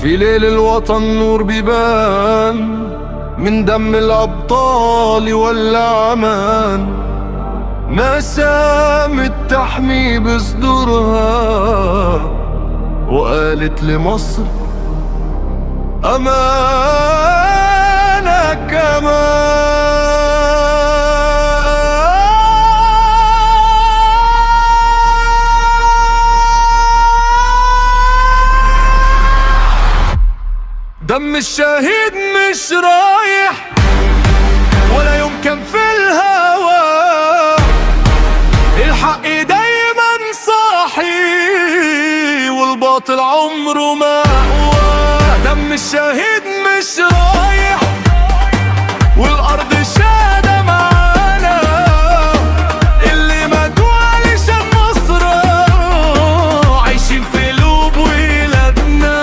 في ليل الوطن نور بيبان من دم الأبطال والأعمان، نسام تحمي بصدورها وقالت لمصر أمانة كمان. دم الشهيد مش رايح ولا يمكن في الهوى، الحق دايما صاحي والباطل عمره ما قوى. دم الشهيد مش رايح والأرض شادة معانا، اللي ماتوا علشان مصر عايشين في قلوب ولادنا.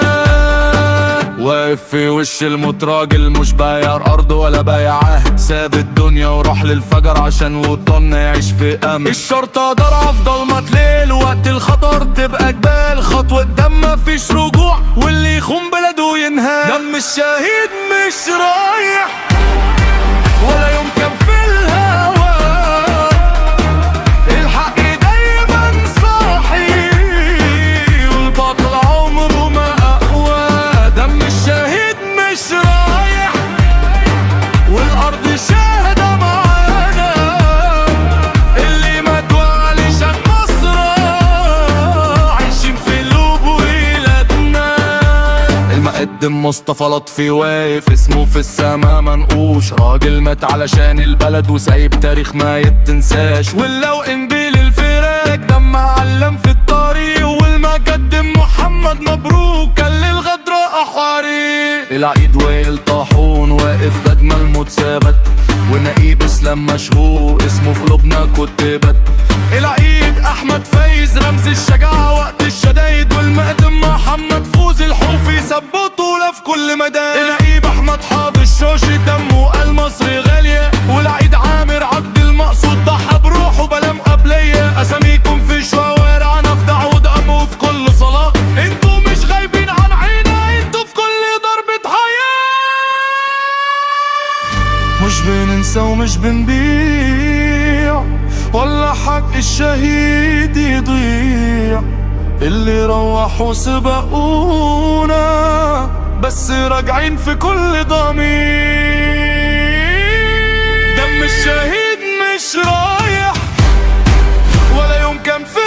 واقف في وش الموت راجل مش بايع أرض ولا بايع عهد، ساب الدنيا وراح للفجر عشان وطننا يعيش في أمن. الشرطة ضرعة في ضلمة ليل، وقت الخطر تبقى جبال، خطوة دم مفيش رجوع واللي يخون بلده ينهار. دم الشهيد مش رايح ولا يمكن في الهوى، الحق دايما صاحي والباطل عمره ما أقوى. دم الشهيد مش رايح والأرض شاهدة معانا، اللي ماتوا علشان مصر عايشين في قلوب ولادنا. المقدم مصطفى لطفي واقف اسمه في السما منقوش، راجل مات علشان البلد وسايب تاريخ ما يتنساش. ولو قنبيل الفراق دم علم في الطريق، والمقدم محمد مبروك كان للغدر أحواري. العيد وائل طاحون واقف بدم الموت ثابت، ونقيب اسلام مشهور اسمه في قلوبنا كتبت. العيد احمد فايز رمز الشجاعة وقت الشدايد، والمقدم محمد فوزي الحوفي ثبته في كل مدى. النقيب احمد حافظ شوشي دمه قال مصر غالية، والعيد عامر عبد المقصود ضحى بروحه بلا مقابلية. اساميكم في شوارعنا في دعوة دم في كل صلاة، انتوا مش غايبين عن عينا، انتوا في كل ضربة حياة. مش بننسى ومش بنبيع ولا حق الشهيد يضيع، اللي روحوا سبقونا بس راجعين في كل ضمير. دم الشهيد مش رايح ولا يمكن في